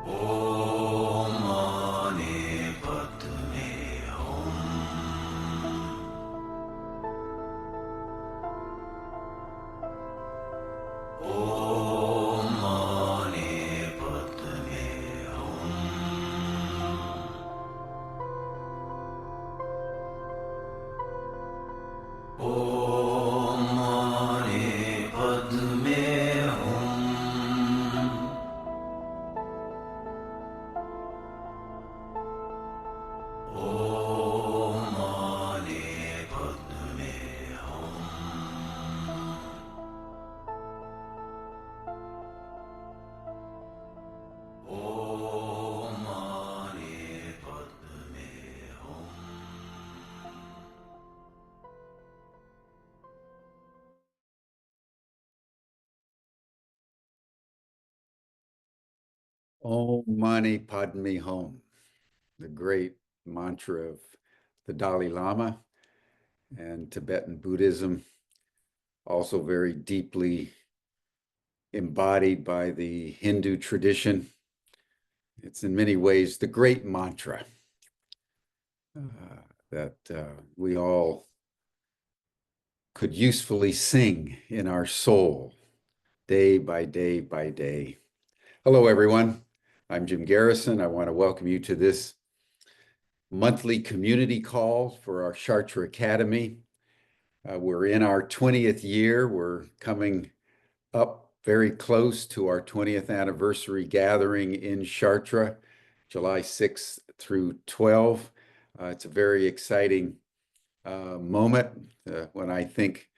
ओम माने पद्मे हूँ। ओम माने पद्मे हूँ। ओम माने पद्मे हूँ। ओम माने पद्मे हूँ। ओम माने पद्मे हूँ। Om Mani Padme Hum, the great mantra of the Dalai Lama and Tibetan Buddhism, also very deeply embodied by the Hindu tradition. It's in many ways the great mantra that we all could usefully sing in our soul day by day by day. Hello, everyone. I'm Jim Garrison. I want to welcome you to this monthly community call for our Chartres Academy. We're in our 20th year. We're coming up very close to our 20th anniversary gathering in Chartres, July 6th through 12th. It's a very exciting moment when I think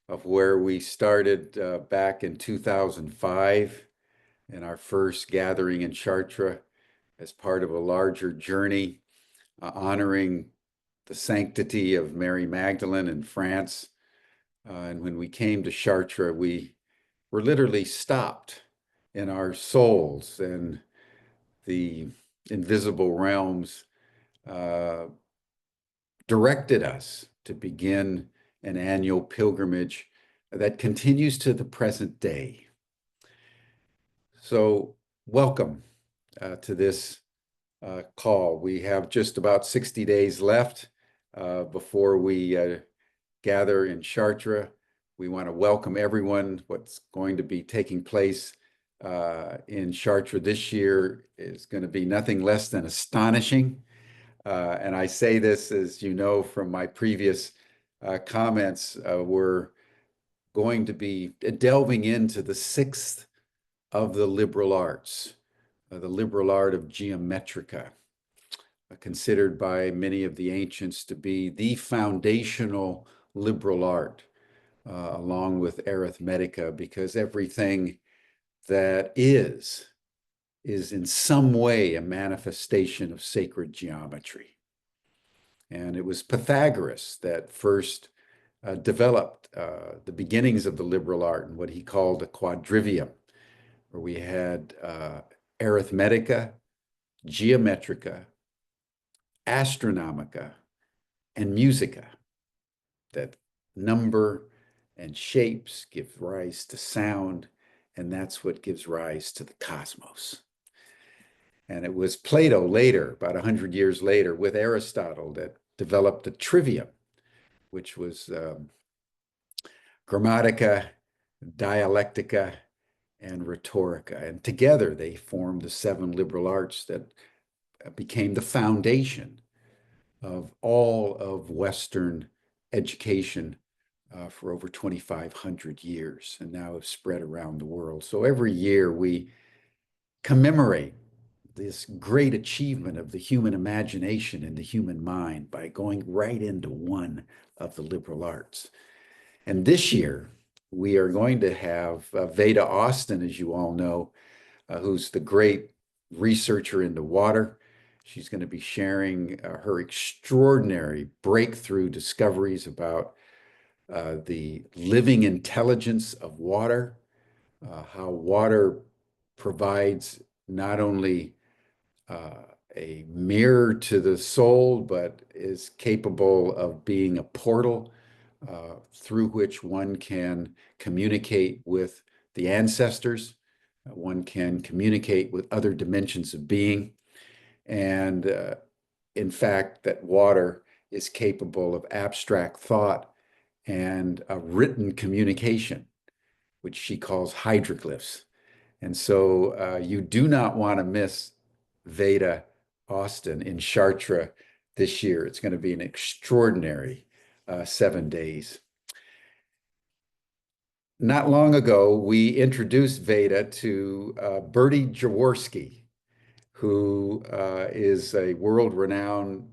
of where we started back in 2005 in our first gathering in Chartres as part of a larger journey honoring the sanctity of Mary Magdalene in France. And when we came to Chartres, we were literally stopped in our souls, and the invisible realms uh, directed us to begin an annual pilgrimage that continues to the present day. So, welcome to this call. We have just about 60 days left before we gather in Chartres. We want to welcome everyone. What's going to be taking place in Chartres this year is going to be nothing less than astonishing. And I say this, as you know, from my previous comments, we're going to be delving into the sixth of the liberal arts, the liberal art of geometrica, considered by many of the ancients to be the foundational liberal art, along with arithmetica, because everything that is in some way a manifestation of sacred geometry. And it was Pythagoras that first developed the beginnings of the liberal art and what he called a quadrivium, where we had arithmetica, geometrica, astronomica, and musica, that number and shapes give rise to sound, and that's what gives rise to the cosmos. And it was Plato later, about 100 years later, with Aristotle, that developed the trivium, which was grammatica, dialectica, and rhetorica. And together they formed the seven liberal arts that became the foundation of all of Western education for over 2,500 years, and now have spread around the world. So every year we commemorate this great achievement of the human imagination and the human mind by going right into one of the liberal arts. And this year, we are going to have Veda Austin, as you all know, who's the great researcher into water. She's going to be sharing her extraordinary breakthrough discoveries about the living intelligence of water, how water provides not only uh, a mirror to the soul, but is capable of being a portal through which one can communicate with the ancestors, One can communicate with other dimensions of being. And in fact, that water is capable of abstract thought and a written communication, which she calls hydroglyphs. And so you do not want to miss Veda Austin in Chartres this year. It's going to be an extraordinary 7 days. Not long ago, we introduced Veda to Bertie Jaworski, who is a world-renowned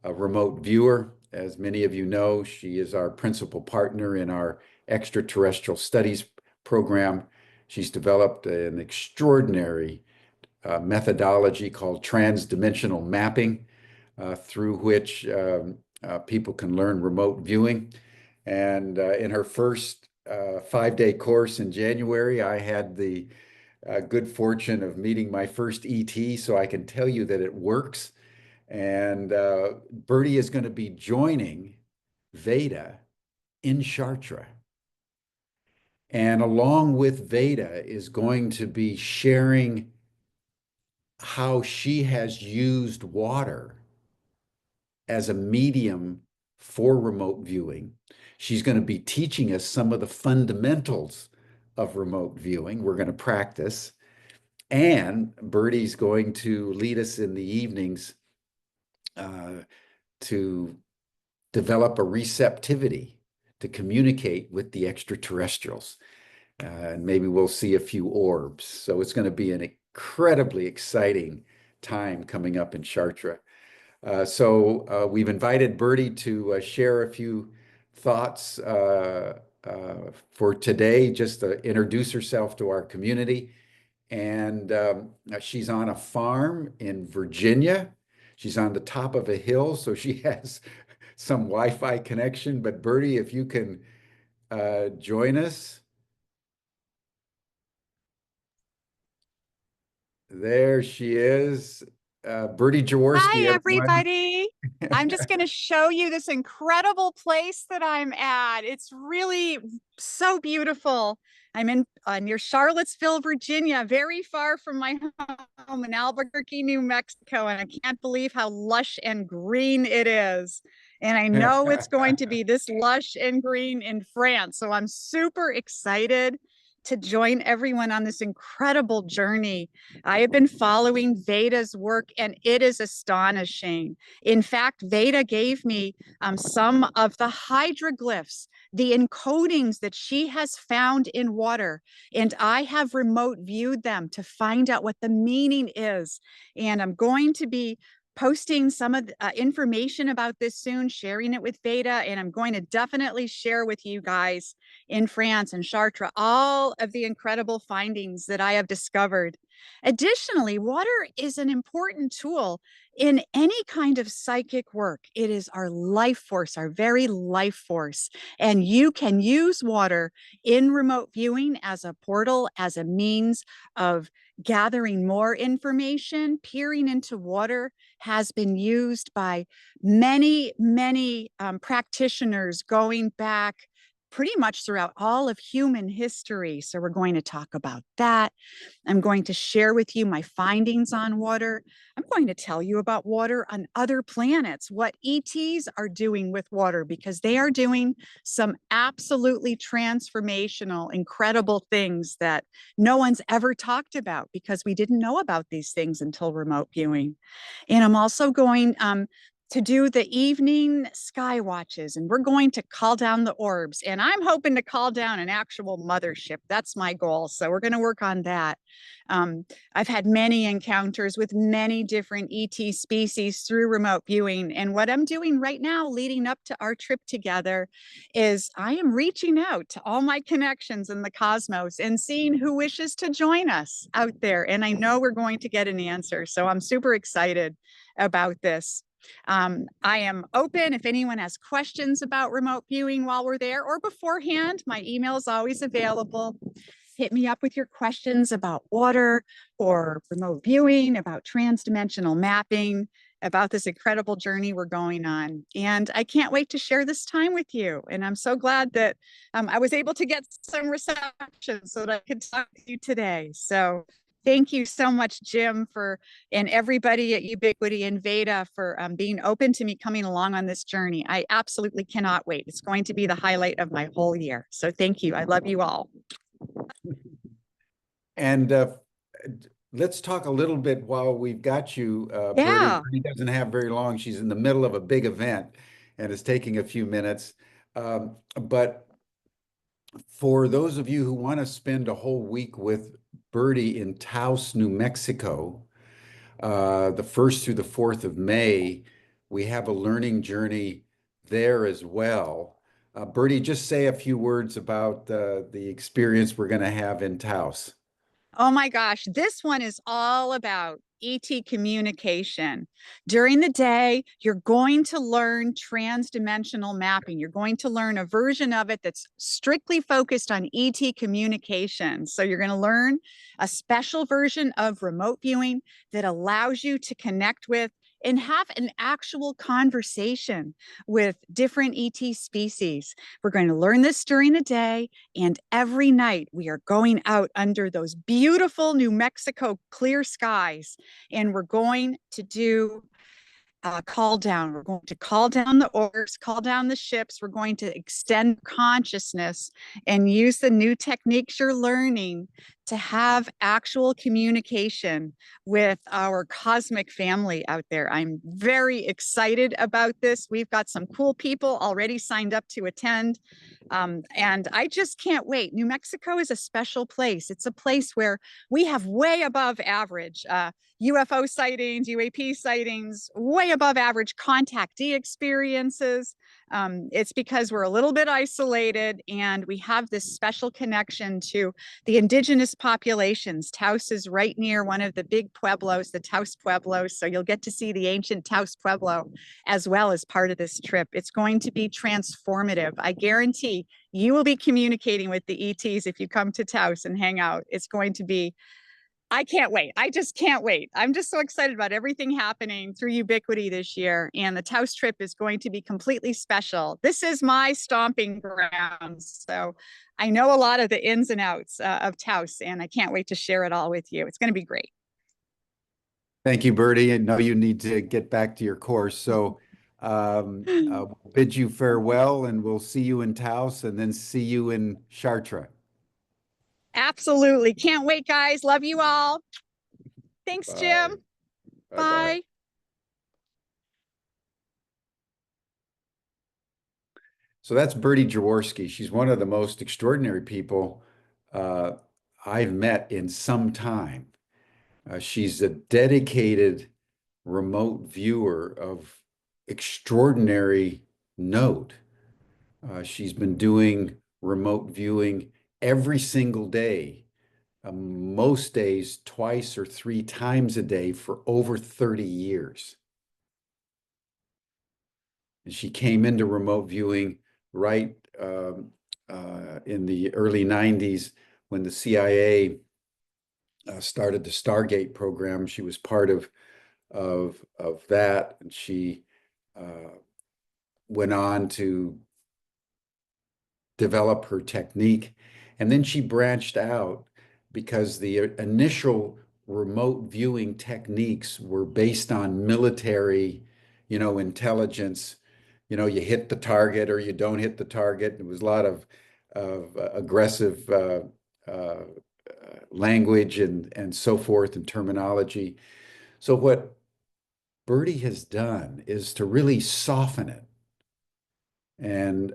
remote viewer. As many of you know, she is our principal partner in our extraterrestrial studies program. She's developed an extraordinary methodology called transdimensional mapping, through which people can learn remote viewing. And in her first 5 day course in January, I had the good fortune of meeting my first ET, so I can tell you that it works. And Bertie is going to be joining Veda in Chartres. And along with Veda is going to be sharing how she has used water as a medium for remote viewing. She's going to be teaching us some of the fundamentals of remote viewing. We're going to practice. And Bertie's going to lead us in the evenings to develop a receptivity to communicate with the extraterrestrials. And maybe we'll see a few orbs. So it's going to be an incredibly exciting time coming up in Chartres. So we've invited Bertie to share a few thoughts for today, just to introduce herself to our community. And she's on a farm in Virginia. She's on the top of a hill, so she has some Wi-Fi connection. But Bertie, if you can join us. There she is. Bertie Jaworski, Hi, everyone. everybody. I'm just going to show you this incredible place that I'm at. It's really so beautiful. I'm in near Charlottesville, Virginia, very far from my home in Albuquerque, New Mexico. And I can't believe how lush and green it is. And I know it's going to be this lush and green in France. So I'm super excited to join everyone on this incredible journey. I have been following Veda's work and it is astonishing. In fact, Veda gave me some of the hydroglyphs, the encodings that she has found in water, and I have remote viewed them to find out what the meaning is. And I'm going to be posting some of the information about this soon, sharing it with Veda, and I'm going to definitely share with you guys in France and Chartres all of the incredible findings that I have discovered. Additionally, water is an important tool in any kind of psychic work. It is our life force, our very life force. And you can use water in remote viewing as a portal, as a means of gathering more information. Peering into water has been used by many practitioners going back pretty much throughout all of human history. So we're going to talk about that. I'm going to share with you my findings on water. I'm going to tell you about water on other planets, what ETs are doing with water, because they are doing some absolutely transformational, incredible things that no one's ever talked about because we didn't know about these things until remote viewing. And I'm also going to do the evening sky watches, and we're going to call down the orbs, and I'm hoping to call down an actual mothership. That's my goal. So we're going to work on that. I've had many encounters with many different ET species through remote viewing. And what I'm doing right now, leading up to our trip together, is I am reaching out to all my connections in the cosmos and seeing who wishes to join us out there. And I know we're going to get an answer. So I'm super excited about this. I am open if anyone has questions about remote viewing while we're there or beforehand. My email is always available. Hit me up with your questions about water or remote viewing, about transdimensional mapping. about this incredible journey we're going on. And I can't wait to share this time with you. And I'm so glad that I was able to get some reception so that I could talk to you today. So thank you so much, Jim, and everybody at Ubiquity and Veda for being open to me coming along on this journey. I absolutely cannot wait. It's going to be the highlight of my whole year. So thank you. I love you all. And let's talk a little bit while we've got you, Birdie. Yeah. Birdie doesn't have very long. She's in the middle of a big event and is taking a few minutes. But for those of you who want to spend a whole week with Birdie in Taos, New Mexico, the 1st through the 4th of May, we have a learning journey there as well. Birdie, just say a few words about the experience we're going to have in Taos. Oh my gosh, this one is all about ET communication. During the day, you're going to learn transdimensional mapping. You're going to learn a version of it that's strictly focused on ET communication. So you're going to learn a special version of remote viewing that allows you to connect with and have an actual conversation with different ET species. We're going to learn this during the day, and every night we are going out under those beautiful New Mexico clear skies, and we're going to do call down. We're going to call down the orbs, call down the ships. We're going to extend consciousness and use the new techniques you're learning to have actual communication with our cosmic family out there. I'm very excited about this. We've got some cool people already signed up to attend. And I just can't wait. New Mexico is a special place. It's a place where we have way above average UFO sightings, UAP sightings, way above average contactee experiences. It's because we're a little bit isolated and we have this special connection to the indigenous populations. Taos is right near one of the big pueblos, the Taos Pueblos. So you'll get to see the ancient Taos Pueblo as well as part of this trip. It's going to be transformative. I guarantee you will be communicating with the ETs if you come to Taos and hang out. It's going to be, I can't wait. I just can't wait. I'm just so excited about everything happening through Ubiquity this year. And the Taos trip is going to be completely special. This is my stomping grounds. So I know a lot of the ins and outs of Taos, and I can't wait to share it all with you. It's going to be great. Thank you, Birdie. I know you need to get back to your course. So we'll bid you farewell, and we'll see you in Taos and then see you in Chartres. Absolutely. Can't wait, guys. Love you all. Thanks, Bye. Jim. Bye-bye. Bye. So that's Birdie Jaworski. She's one of the most extraordinary people I've met in some time. She's a dedicated remote viewer of extraordinary note. She's been doing remote viewing every single day, most days twice or three times a day for over 30 years. And she came into remote viewing right in the early 90s when the CIA started the Stargate program. She was part of that, and she went on to develop her technique. And then she branched out because the initial remote viewing techniques were based on military, intelligence. You hit the target or you don't hit the target. There was a lot of aggressive language and so forth and terminology. So what Birdie has done is to really soften it and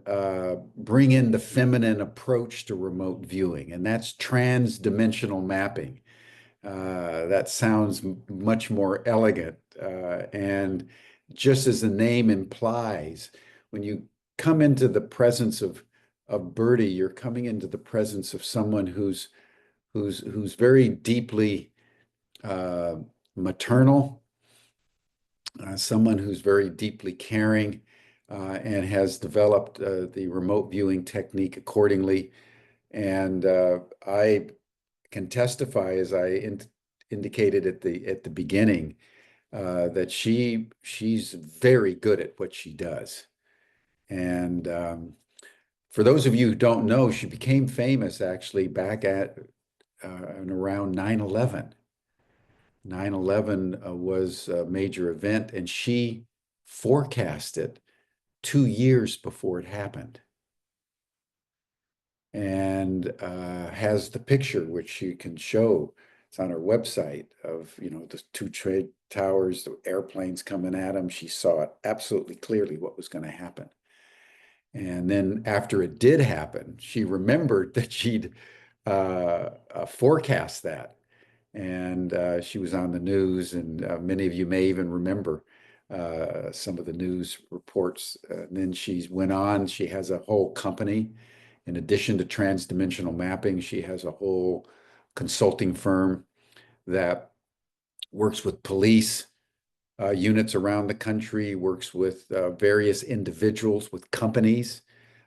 bring in the feminine approach to remote viewing, and that's trans-dimensional mapping. That sounds much more elegant. And just as the name implies, when you come into the presence of Birdie, you're coming into the presence of someone who's very deeply maternal, someone who's very deeply caring, and has developed the remote viewing technique accordingly. And I can testify, as I indicated at the beginning, that she's very good at what she does. And for those of you who don't know, she became famous actually back at and around 9/11. 9/11 was a major event, and she forecasted 2 years before it happened. And has the picture, which she can show. It's on her website of, the two trade towers, the airplanes coming at them. She saw it absolutely clearly what was going to happen. And then after it did happen, she remembered that she'd forecast that. And she was on the news, and many of you may even remember some of the news reports. And then she went on, she has a whole company. In addition to transdimensional mapping, she has a whole consulting firm that works with police units around the country, works with various individuals, with companies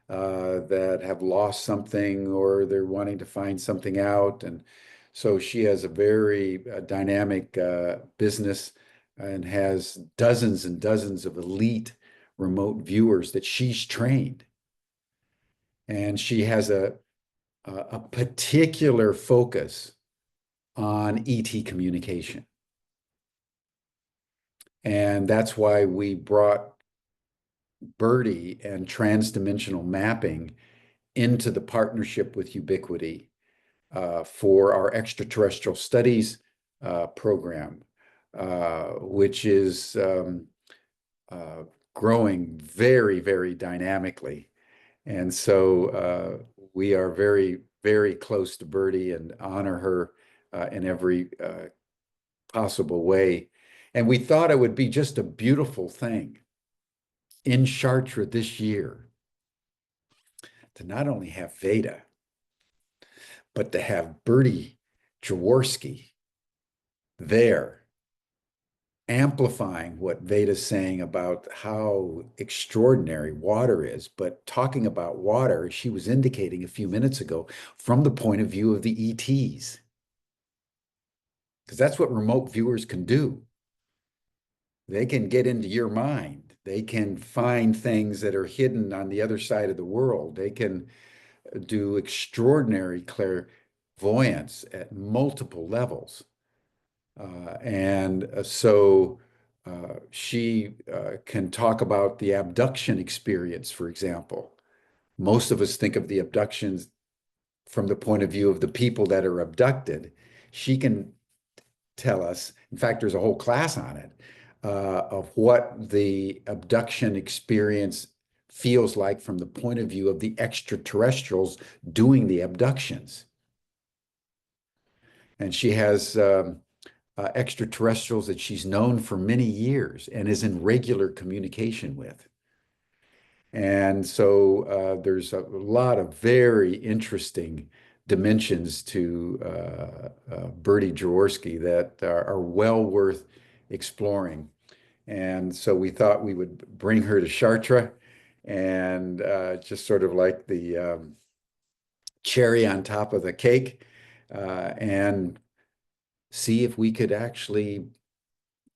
that have lost something or they're wanting to find something out. And so she has a very dynamic business and has dozens and dozens of elite remote viewers that she's trained. And she has a particular focus on ET communication. And that's why we brought Birdie and transdimensional mapping into the partnership with Ubiquity for our extraterrestrial studies program, which is growing very, very dynamically. And so we are very, very close to Birdie and honor her in every possible way. And we thought it would be just a beautiful thing in Chartres this year to not only have Veda, but to have Birdie Jaworski there amplifying what Veda's saying about how extraordinary water is, but talking about water, she was indicating a few minutes ago, from the point of view of the ETs. Because that's what remote viewers can do. They can get into your mind. They can find things that are hidden on the other side of the world. They can do extraordinary clairvoyance at multiple levels. And so she can talk about the abduction experience, for example. Most of us think of the abductions from the point of view of the people that are abducted. She can tell us, in fact, there's a whole class on it, of what the abduction experience feels like from the point of view of the extraterrestrials doing the abductions. And she has extraterrestrials that she's known for many years and is in regular communication with. And so there's a lot of very interesting dimensions to Birdie Jaworski that are well worth exploring. And so we thought we would bring her to Chartres and just sort of like the cherry on top of the cake and see if we could actually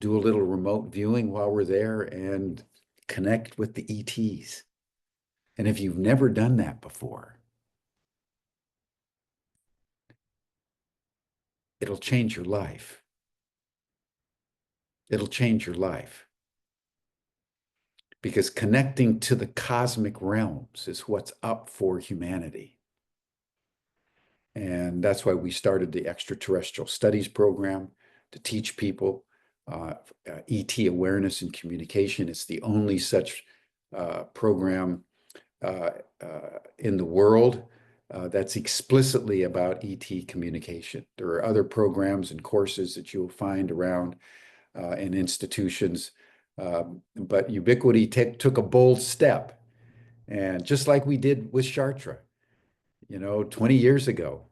do a little remote viewing while we're there and connect with the ETs. And if you've never done that before, it'll change your life. It'll change your life. Because connecting to the cosmic realms is what's up for humanity. And that's why we started the extraterrestrial studies program to teach people ET awareness and communication. It's the only such program in the world that's explicitly about ET communication. There are other programs and courses that you'll find around in institutions, but Ubiquity took a bold step. And just like we did with Chartres, 20 years ago,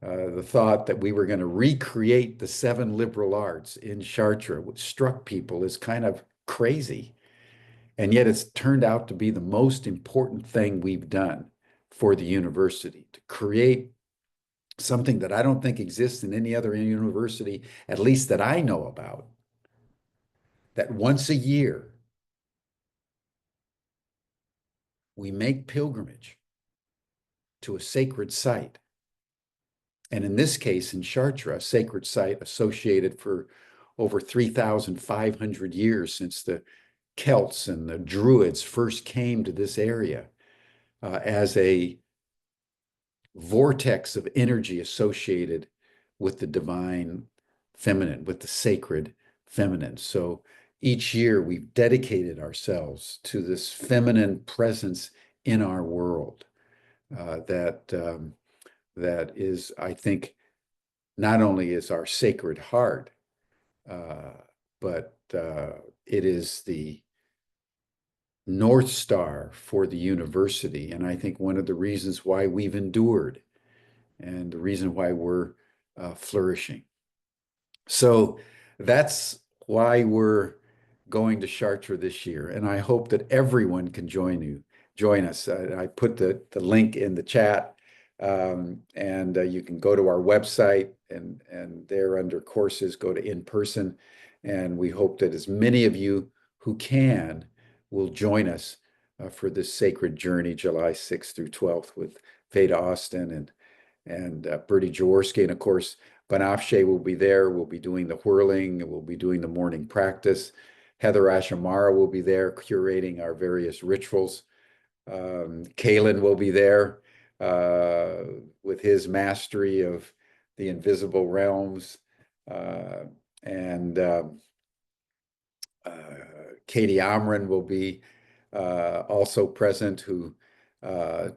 the thought that we were going to recreate the 7 liberal arts in Chartres, which struck people as kind of crazy. And yet it's turned out to be the most important thing we've done for the university, to create something that I don't think exists in any other university, at least that I know about, that once a year we make pilgrimage to a sacred site. And in this case, in Chartres, a sacred site associated for over 3,500 years since the Celts and the Druids first came to this area as a vortex of energy associated with the divine feminine, with the sacred feminine. So each year we've dedicated ourselves to this feminine presence in our world that is, I think, not only is our sacred heart, but it is the North Star for the university. And I think one of the reasons why we've endured and the reason why we're flourishing. So that's why we're going to Chartres this year. And I hope that everyone can join us. I put the link in the chat, and you can go to our website and there under courses, go to in person. And we hope that as many of you who can will join us for this sacred journey, July 6th through 12th, with Veda Austin and Bertie Jaworski. And of course, Banafshe will be there. We'll be doing the whirling. We'll be doing the morning practice. Heather Ashamara will be there curating our various rituals. Kalen will be there with his mastery of the invisible realms. And Katie Amran will be also present, who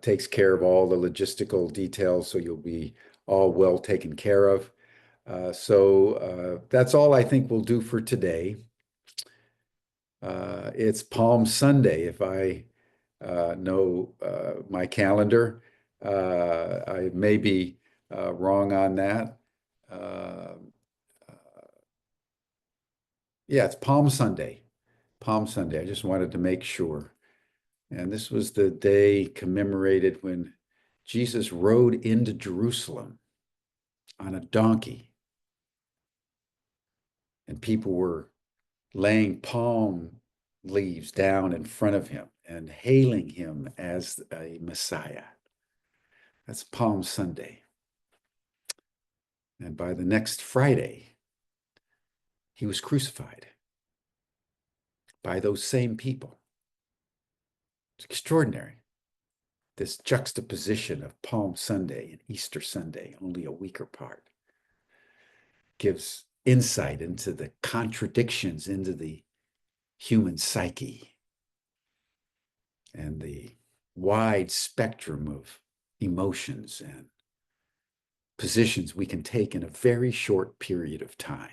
takes care of all the logistical details, so you'll be all well taken care of. So that's all I think we'll do for today. It's Palm Sunday, if I know my calendar. I may be wrong on that. Yeah, it's Palm Sunday. Palm Sunday. I just wanted to make sure. And this was the day commemorated when Jesus rode into Jerusalem on a donkey. And people were laying palm leaves down in front of him and hailing him as a Messiah. That's Palm Sunday. And by the next Friday, he was crucified by those same people. It's extraordinary, this juxtaposition of Palm Sunday and Easter Sunday, only a week apart, gives insight into the contradictions, into the human psyche and the wide spectrum of emotions and positions we can take in a very short period of time.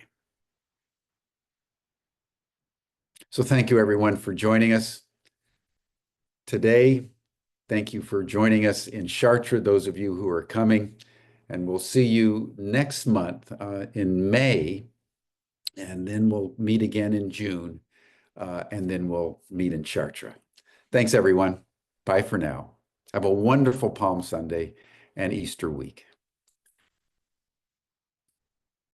So thank you, everyone, for joining us today. Thank you for joining us in Chartres, those of you who are coming. And we'll see you next month in May, and then we'll meet again in June, and then we'll meet in Chartres. Thanks, everyone. Bye for now. Have a wonderful Palm Sunday and Easter week.